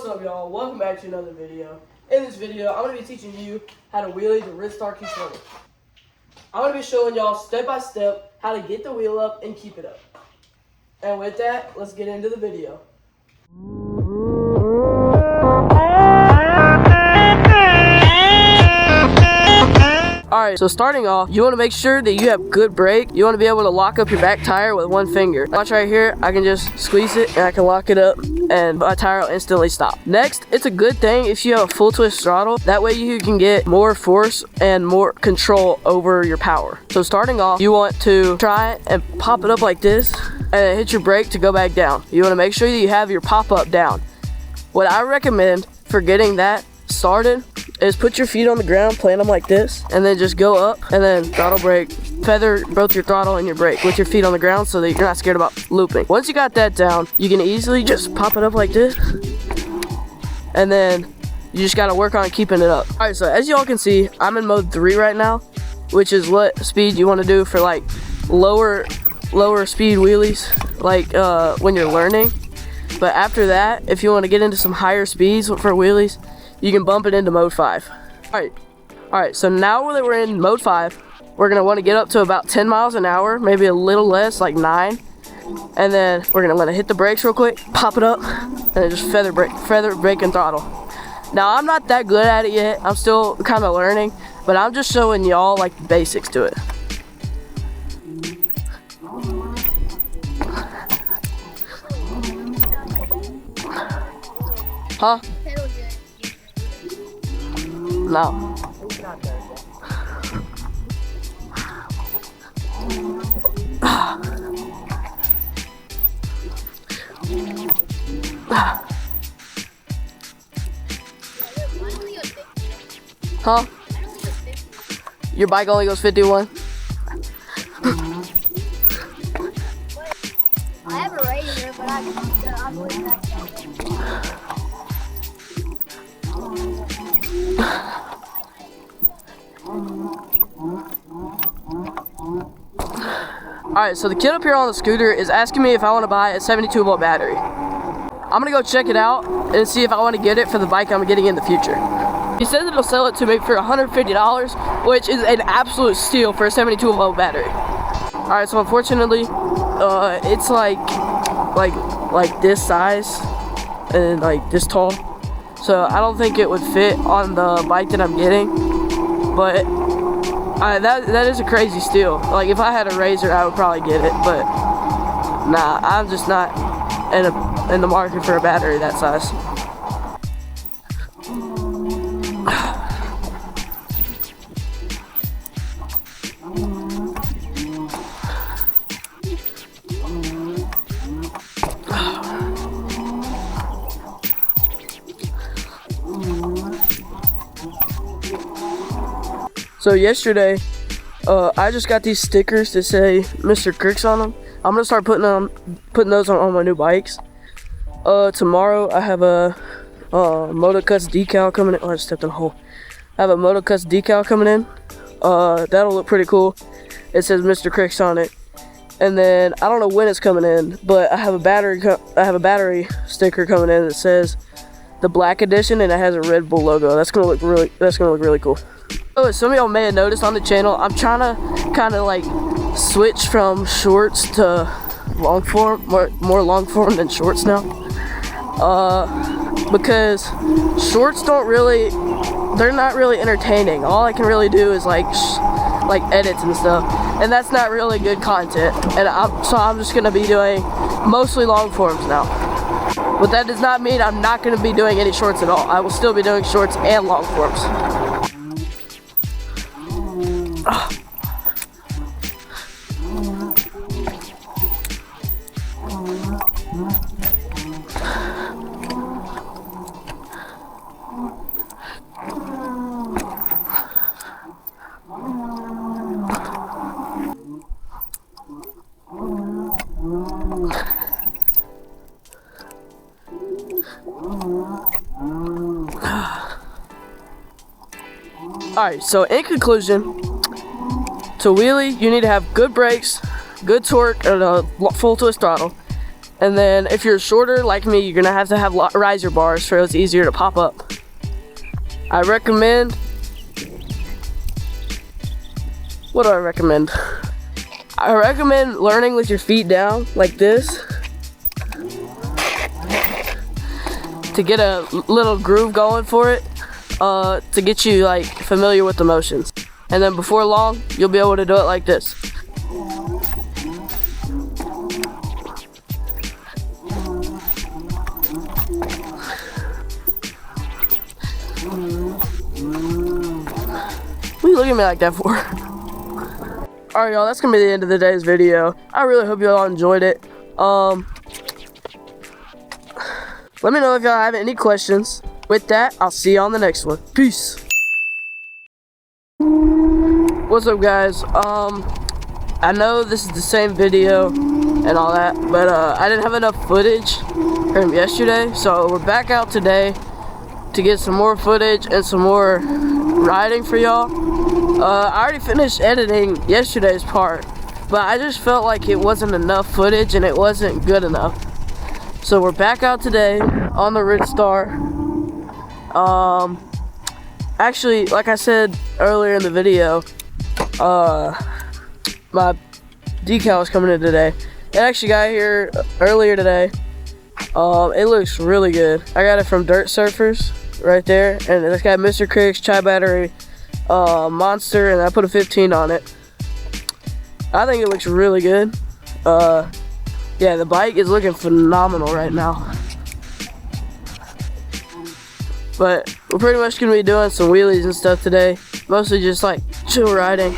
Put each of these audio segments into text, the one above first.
What's up, y'all? Welcome back to another video. In this video, I'm going to be teaching you how to wheelie the Ridstar Q20. I'm going to be showing y'all step by step how to get the wheel up and keep it up. And with that, let's get into the video. Alright, so starting off, you want to make sure that you have good brake. You want to be able to lock up your back tire with one finger. Watch right here, I can just squeeze it and I can lock it up and my tire will instantly stop. Next, it's a good thing if you have a full twist throttle. That way you can get more force and more control over your power. So starting off, you want to try it and pop it up like this and hit your brake to go back down. You want to make sure that you have your pop-up down. What I recommend for getting that started is put your feet on the ground, plant them like this, and then just go up and then throttle brake, feather both your throttle and your brake with your feet on the ground so that you're not scared about looping. Once you got that down, you can easily just pop it up like this, and then you just got to work on keeping it up. Alright, so as y'all can see, I'm in mode 3 right now, which is what speed you want to do for like lower speed wheelies, like when you're learning. But after that, if you want to get into some higher speeds for wheelies, you can bump it into mode 5. Alright, so now that we're in mode 5, we're going to want to get up to about 10 miles an hour, maybe a little less, like 9. And then we're going to want to hit the brakes real quick, pop it up, and then just feather brake and throttle. Now, I'm not that good at it yet. I'm still kind of learning, but I'm just showing y'all like the basics to it. Huh? No. Huh? Your bike only goes 51? I have a razor, but I'm going back down. Alright, so the kid up here on the scooter is asking me if I want to buy a 72-volt battery. I'm going to go check it out and see if I want to get it for the bike I'm getting in the future. He says it'll sell it to me for $150, which is an absolute steal for a 72-volt battery. Alright, so unfortunately, it's like this size and like this tall. So I don't think it would fit on the bike that I'm getting, but that is a crazy steal. Like if I had a razor, I would probably get it, but nah, I'm just not in the market for a battery that size. So yesterday, I just got these stickers that say Mr. Cricks on them. I'm gonna start putting those on my new bikes. Tomorrow I have a Moto Cuts decal coming in. Oh, I stepped in a hole. I have a Moto Cuts decal coming in. That'll look pretty cool. It says Mr. Cricks on it. And then I don't know when it's coming in, but I have a battery sticker coming in that says the Black Edition, and it has a Red Bull logo. That's gonna look really cool. Oh, some of y'all may have noticed on the channel, I'm trying to kind of like switch from shorts to long form, more long form than shorts now. Because shorts they're not really entertaining. All I can really do is like edits and stuff, and that's not really good content. And so I'm just gonna be doing mostly long forms now. But that does not mean I'm not gonna be doing any shorts at all. I will still be doing shorts and long forms. Alright, so in conclusion, to wheelie, you need to have good brakes, good torque, and a full twist throttle. And then if you're shorter like me, you're gonna have to have riser bars so it's easier to pop up. I recommend, what do I recommend? I recommend learning with your feet down like this to get a little groove going for it, to get you like familiar with the motions. And then before long, you'll be able to do it like this. What are you looking at me like that for? Alright y'all, that's gonna be the end of the day's video. I really hope you all enjoyed it. Let me know if y'all have any questions. With that, I'll see you on the next one. Peace. What's up guys? I know this is the same video and all that, but I didn't have enough footage from yesterday, so we're back out today to get some more footage and some more riding for y'all. I already finished editing yesterday's part, but I just felt like it wasn't enough footage and it wasn't good enough. So we're back out today on the Ridstar. Actually, like I said earlier in the video, my decal is coming in today. It actually got here earlier today. It looks really good. I got it from Dirt Surfers right there, and it's got Mr. Crick's Chai Battery Monster, and I put a 15 on it. I think it looks really good. Yeah, the bike is looking phenomenal right now. But we're pretty much gonna be doing some wheelies and stuff today. Mostly just like chill riding.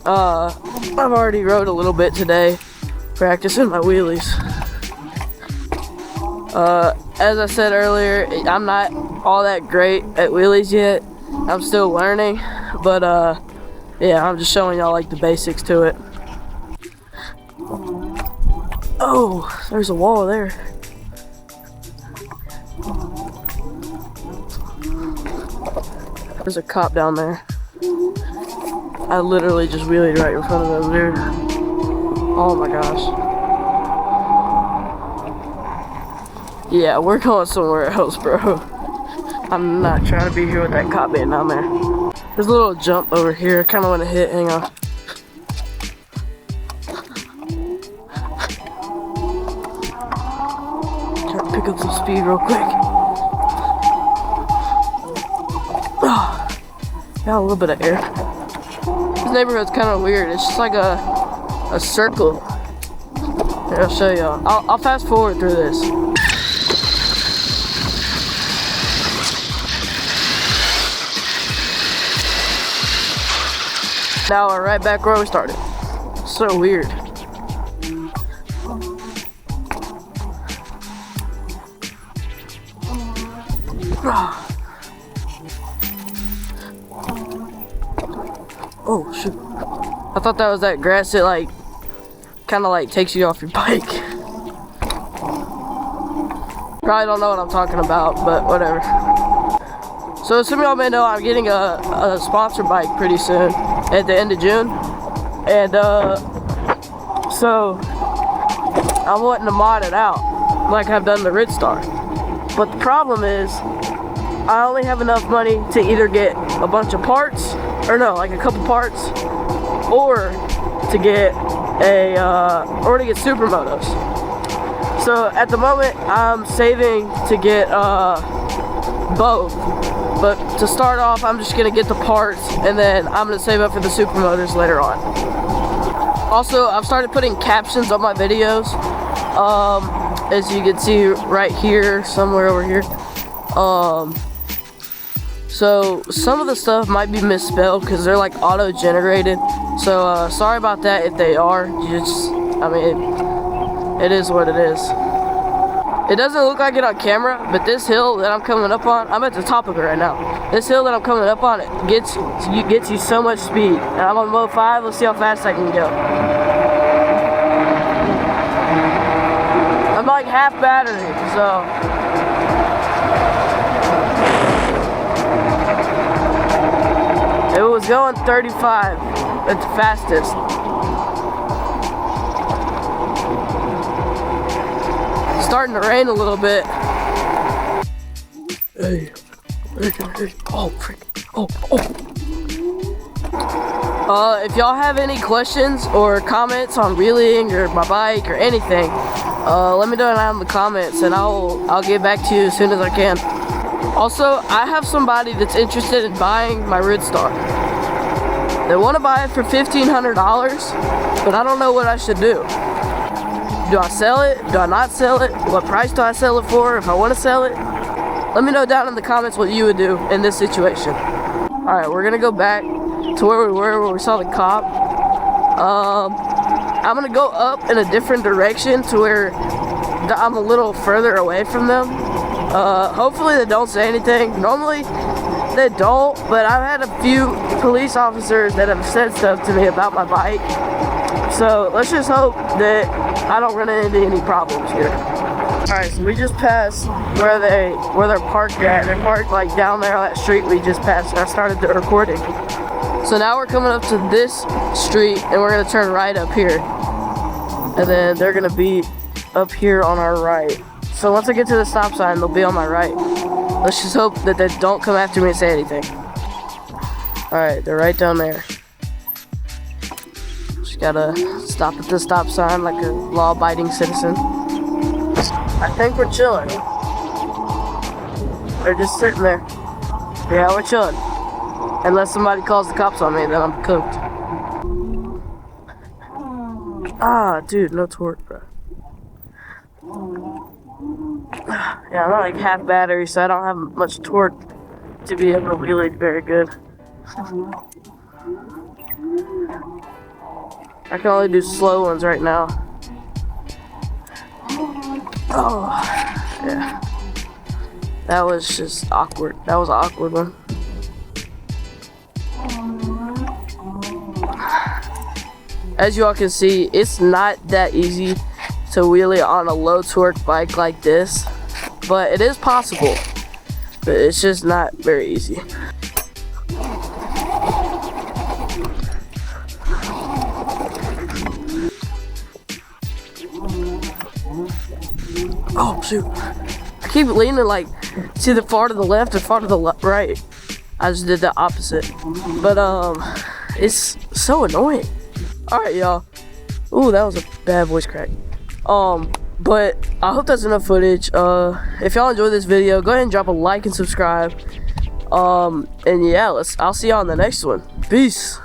I've already rode a little bit today, practicing my wheelies. As I said earlier, I'm not all that great at wheelies yet. I'm still learning, but yeah, I'm just showing y'all like the basics to it. Oh, there's a wall there. There's a cop down there. I literally just wheelied right in front of them, dude. Oh my gosh. Yeah, we're going somewhere else, bro. I'm not trying to be here with that cop being down there. There's a little jump over here. I kind of want to hit. Hang on. Try to pick up some speed real quick. Oh, got a little bit of air. This neighborhood's kind of weird. It's just like a circle. Here, I'll show y'all. I'll fast forward through this. Now we're right back where we started. So weird. Oh shoot. I thought that was that grass that like kinda like takes you off your bike. Probably don't know what I'm talking about, but whatever. So some of y'all may know I'm getting a sponsor bike pretty soon at the end of June. And so I'm wanting to mod it out like I've done the Ridstar. But the problem is I only have enough money to either get a bunch of parts, or no, like a couple parts, or to get supermotos. So at the moment I'm saving to get both. But to start off, I'm just gonna get the parts, and then I'm gonna save up for the supermotors later on. Also, I've started putting captions on my videos, as you can see right here, somewhere over here. So some of the stuff might be misspelled because they're like auto-generated. So sorry about that if they are. I mean, it is what it is. It doesn't look like it on camera, but this hill that I'm coming up on, I'm at the top of it right now. This hill that I'm coming up on, it gets you so much speed. And I'm on mode 5, let's see how fast I can go. I'm like half battery, so. It was going 35 at the fastest. starting to rain a little bit. Hey. Oh, frick. Oh. If y'all have any questions or comments on wheeling or my bike or anything, let me know down in the comments and I'll get back to you as soon as I can. Also, I have somebody that's interested in buying my Ridstar. They want to buy it for $1,500, but I don't know what I should do. Do I sell it? Do I not sell it? What price do I sell it for if I want to sell it? Let me know down in the comments what you would do in this situation. Alright, we're gonna go back to where we were, where we saw the cop. I'm gonna go up in a different direction to where I'm a little further away from them. Hopefully they don't say anything. Normally they don't, but I've had a few police officers that have said stuff to me about my bike. So let's just hope that I don't run into any problems here. Alright, so we just passed where they're parked at. They're parked like down there on that street we just passed, and I started the recording. So now we're coming up to this street and we're gonna turn right up here. And then they're gonna be up here on our right. So once I get to the stop sign, they'll be on my right. Let's just hope that they don't come after me and say anything. Alright, they're right down there. Just gotta stop at the stop sign like a law-abiding citizen. I think we're chilling. They're just sitting there. Yeah, we're chilling. Unless somebody calls the cops on me, then I'm cooked. Ah, dude, no torque, bro. Yeah, I'm not like half battery, so I don't have much torque to be able to wheel it very good. I can only do slow ones right now. Oh, yeah. That was just awkward. That was an awkward one. As you all can see, it's not that easy to wheelie on a low torque bike like this, but it is possible, but it's just not very easy. Oh shoot, I keep leaning like it's either far to the left or far to the right. I just did the opposite, but it's so annoying. Alright, y'all. Ooh, that was a bad voice crack. But I hope that's enough footage. If y'all enjoyed this video, go ahead and drop a like and subscribe. And yeah, I'll see y'all on the next one. Peace.